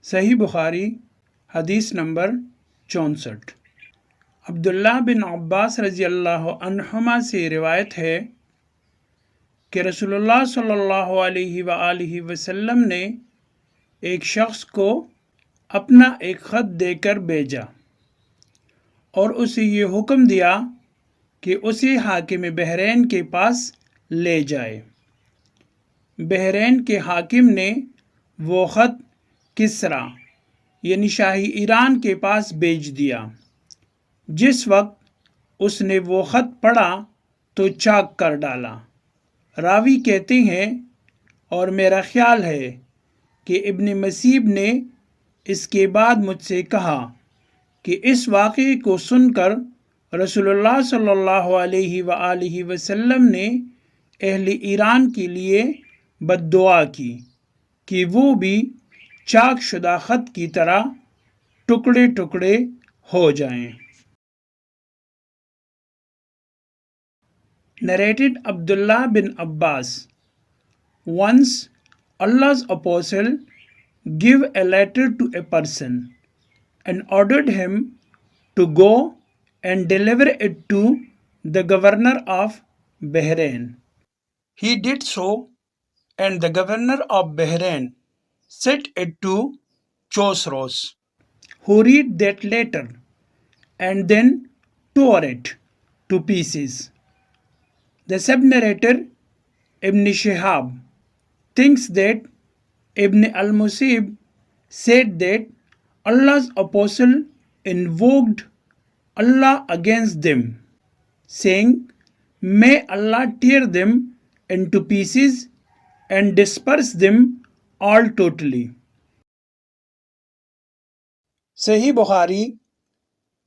صحیح بخاری حدیث نمبر 64۔ عبداللہ بن عباس رضی اللہ عنہما سے روایت ہے کہ رسول اللہ صلی اللہ علیہ وآلہ وسلم نے ایک شخص کو اپنا ایک خط دے کر بھیجا اور اسے یہ حکم دیا کہ اسے حاکم بحرین کے پاس لے جائے۔ بحرین کے حاکم نے وہ خط کسریٰ یعنی شاہی ایران کے پاس بھیج دیا۔ جس وقت اس نے وہ خط پڑھا تو چاک کر ڈالا۔ راوی کہتے ہیں اور میرا خیال ہے کہ ابن مسیب نے اس کے بعد مجھ سے کہا کہ اس واقعے کو سن کر رسول اللہ صلی اللہ علیہ وآلہ وسلم نے اہل ایران کے لیے بد دعا کی کہ وہ بھی چاک شدہ خط کی طرح ٹکڑے ٹکڑے ہو جائیں۔ Narrated Abdullah bin Abbas, once Allah's apostle gave a letter to a person and ordered him to go and deliver it to the governor of Bahrain. He did so, and the governor of Bahrain sent it to Chosroes, who read that letter and then tore it to pieces. The sub-narrator Ibn Shihab thinks that Ibn al-Musib said that Allah's apostle invoked Allah against them, saying, "May Allah tear them into pieces and disperse them all totally." صحیح بخاری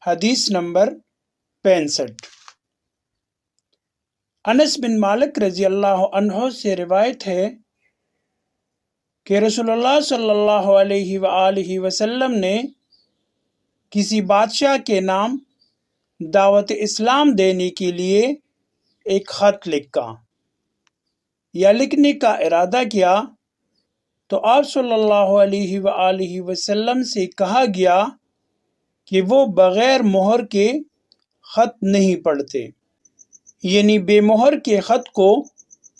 حدیث number 65۔ انس بن مالک رضی اللہ عنہ سے روایت ہے کہ رسول اللہ صلی اللہ علیہ وآلہ وسلم نے کسی بادشاہ کے نام دعوت اسلام دینے کے لیے ایک خط لکھا یا لکھنے کا ارادہ کیا تو آپ صلی اللہ علیہ وآلہ وسلم سے کہا گیا کہ وہ بغیر مہر کے خط نہیں پڑھتے، یعنی بے مہر کے خط کو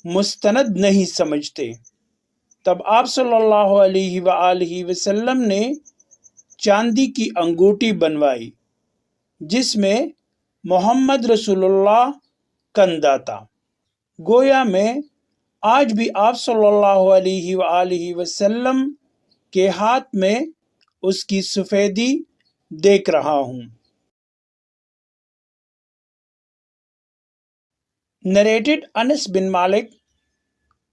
مستند نہیں سمجھتے۔ تب آپ صلی اللہ علیہ وآلہ وسلم نے چاندی کی انگوٹھی بنوائی جس میں محمد رسول اللہ کندہ تھا۔ گویا میں آج بھی آپ صلی اللہ علیہ وآلہ وسلم کے ہاتھ میں اس کی سفیدی دیکھ رہا ہوں۔ Narrated Anas bin Malik,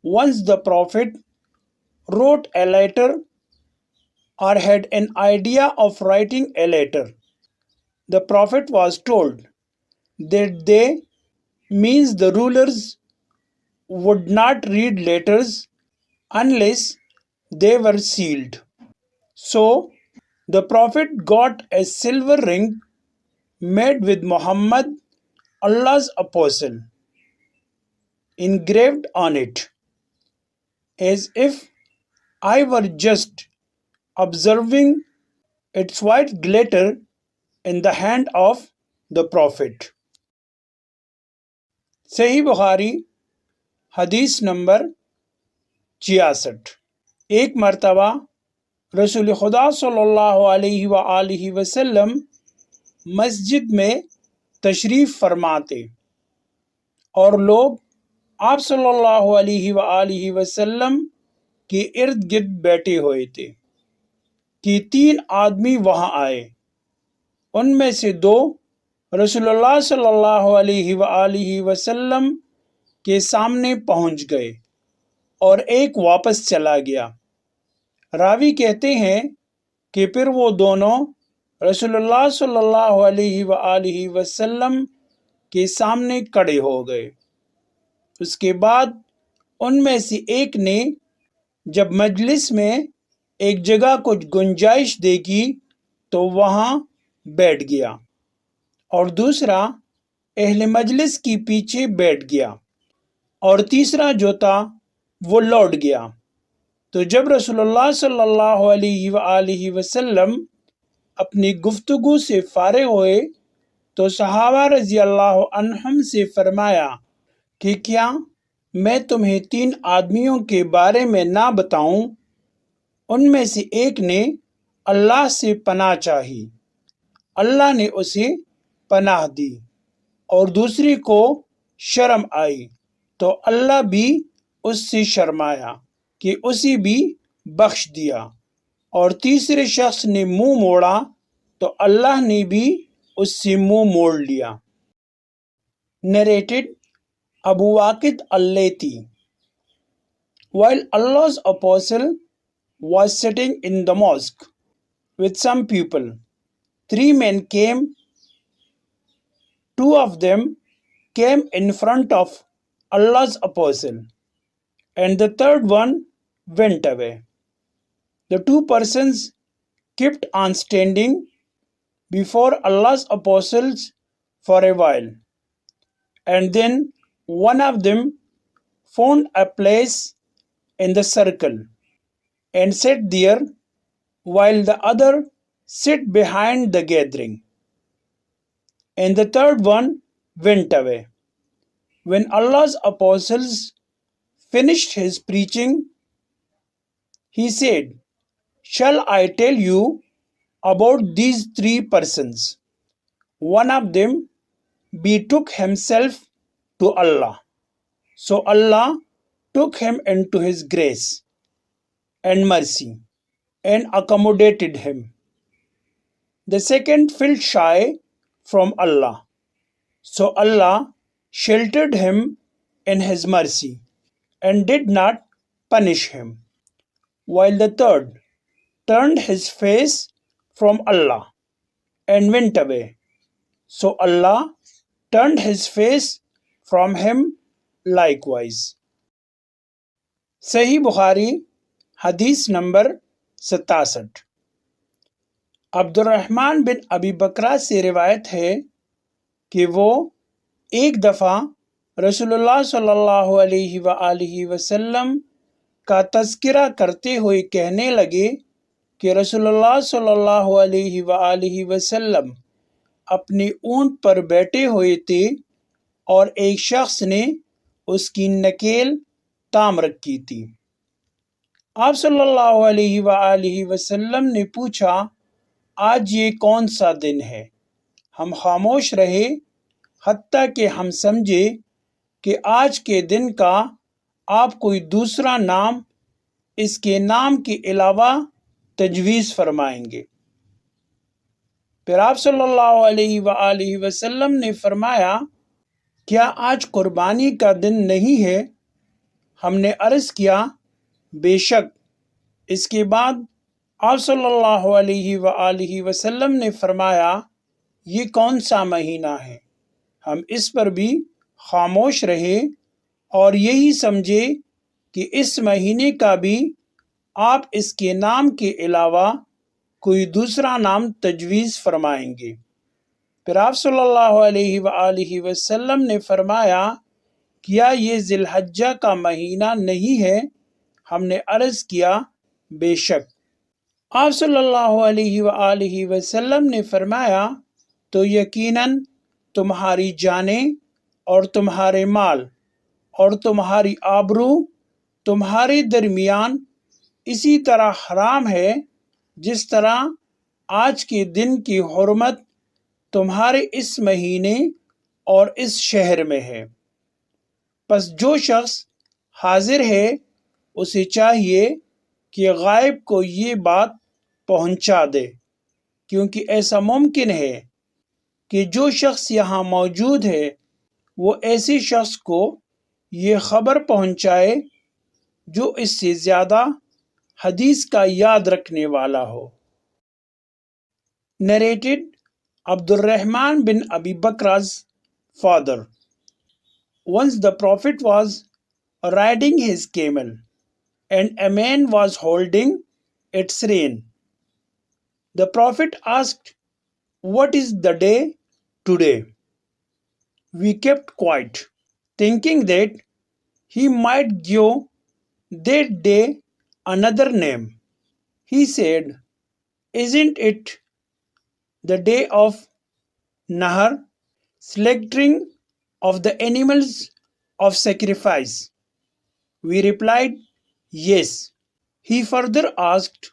once the Prophet wrote a letter or had an idea of writing a letter. The Prophet was told that they means the rulers would not read letters unless they were sealed. So the Prophet got a silver ring made with Muhammad, Allah's apostle, engraved on it, as if I were just observing its white glitter in the hand of the Prophet. صحیح بخاری حدیث number 66۔ ایک مرتبہ رسول خدا صلی اللہ علیہ وآلہ وسلم مسجد میں تشریف فرماتے اور لوگ آپ صلی اللہ علیہ وآلہ وسلم کے ارد گرد بیٹھے ہوئے تھے کہ 3 آدمی وہاں آئے۔ ان میں سے 2 رسول اللہ صلی اللہ علیہ وآلہ وسلم کے سامنے پہنچ گئے اور ایک واپس چلا گیا۔ راوی کہتے ہیں کہ پھر وہ دونوں رسول اللہ صلی اللہ علیہ وآلہ وسلم کے سامنے کھڑے ہو گئے۔ اس کے بعد ان میں سے ایک نے جب مجلس میں ایک جگہ کچھ گنجائش دیکھی تو وہاں بیٹھ گیا اور دوسرا اہل مجلس کی پیچھے بیٹھ گیا اور تیسرا جو تھا وہ لوٹ گیا۔ تو جب رسول اللہ صلی اللہ علیہ وآلہ وسلم اپنی گفتگو سے فارغ ہوئے تو صحابہ رضی اللہ عنہم سے فرمایا کہ کیا میں تمہیں 3 آدمیوں کے بارے میں نہ بتاؤں؟ ان میں سے ایک نے اللہ سے پناہ چاہی، اللہ نے اسے پناہ دی، اور دوسری کو شرم آئی تو اللہ بھی اس سے شرمایا کہ اسے بھی بخش دیا، اور تیسرے شخص نے منہ موڑا تو اللہ نے بھی اس سے منہ موڑ لیا۔ Narrated Abu Waqid al-Laythi. While Allah's apostle was sitting in the mosque with some people, 3 men came. 2 of them came in front of Allah's apostle, and the third one went away. The 2 persons kept on standing before Allah's apostles for a while, and then one of them found a place in the circle and sat there while the other sat behind the gathering, and the third one went away. When Allah's apostles finished his preaching, he said, "Shall I tell you about these 3 persons? One of them betook himself to Allah, so Allah took him into his grace and mercy and accommodated him. The second felt shy from Allah, so Allah sheltered him in his mercy and did not punish him, while the third turned his face from Allah and went away, so Allah turned his face from him likewise." صحیح بخاری حدیث number 67۔ عبد الرحمن بن ابی بکرہ سے روایت ہے کہ وہ ایک دفعہ رسول اللہ صلی اللہ علیہ وآلہ وسلم کا تذکرہ کرتے ہوئے کہنے لگے کہ رسول اللہ صلی اللہ علیہ وآلہ وسلم اپنے اونٹ پر بیٹھے ہوئے تھے اور ایک شخص نے اس کی نکیل تام رکھی تھی۔ آپ صلی اللہ علیہ وآلہ وسلم نے پوچھا، آج یہ کون سا دن ہے؟ ہم خاموش رہے حتیٰ کہ ہم سمجھے کہ آج کے دن کا آپ کوئی دوسرا نام اس کے نام کے علاوہ تجویز فرمائیں گے۔ پھر آپ صلی اللہ علیہ وآلہ وسلم نے فرمایا، کیا آج قربانی کا دن نہیں ہے؟ ہم نے عرض کیا، بے شک۔ اس کے بعد آپ صلی اللہ علیہ وآلہ وسلم نے فرمایا، یہ کون سا مہینہ ہے؟ ہم اس پر بھی خاموش رہے اور یہی سمجھے کہ اس مہینے کا بھی آپ اس کے نام کے علاوہ کوئی دوسرا نام تجویز فرمائیں گے۔ پھر آپ صلی اللہ علیہ وآلہ وسلم نے فرمایا، کیا یہ ذی الحجہ کا مہینہ نہیں ہے؟ ہم نے عرض کیا، بے شک۔ آپ صلی اللہ علیہ وآلہ وسلم نے فرمایا، تو یقیناً تمہاری جانیں اور تمہارے مال اور تمہاری آبرو تمہارے درمیان اسی طرح حرام ہے جس طرح آج کے دن کی حرمت تمہارے اس مہینے اور اس شہر میں ہے۔ پس جو شخص حاضر ہے اسے چاہیے کہ غائب کو یہ بات پہنچا دے، کیونکہ ایسا ممکن ہے کہ جو شخص یہاں موجود ہے وہ ایسے شخص کو یہ خبر پہنچائے جو اس سے زیادہ حدیث کا یاد رکھنے والا ہو۔ Narrated عبد الرحمن بن ابی بکر's father. Once the Prophet was riding his camel, and a man was holding its rein. The Prophet asked, "What is the day today?" We kept quiet, thinking that he might give that day another name. He said, "Isn't it the day of Nahar, slaughtering of the animals of sacrifice?" We replied, "Yes." He further asked,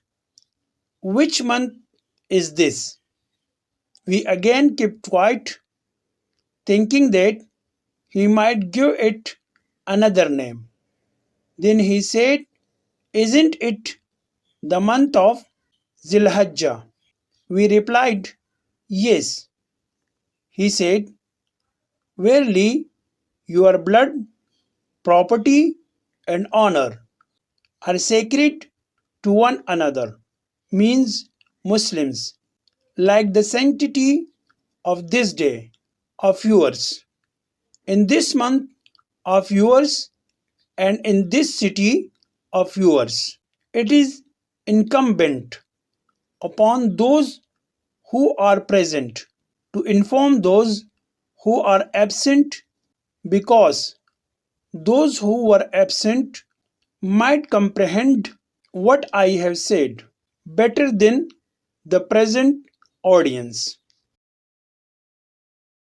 "Which month is this?" We again kept quiet, thinking that he might give it another name. Then he said, "Isn't it the month of Zilhajjah?" We replied, "Yes." He said, "Verily, your blood, property, and honor are sacred to one another," means Muslims, like the sanctity of this day of yours, in this month of yours, and in this city of yours. It is incumbent upon those who are present to inform those who are absent, because those who were absent might comprehend what I have said better than the present audience.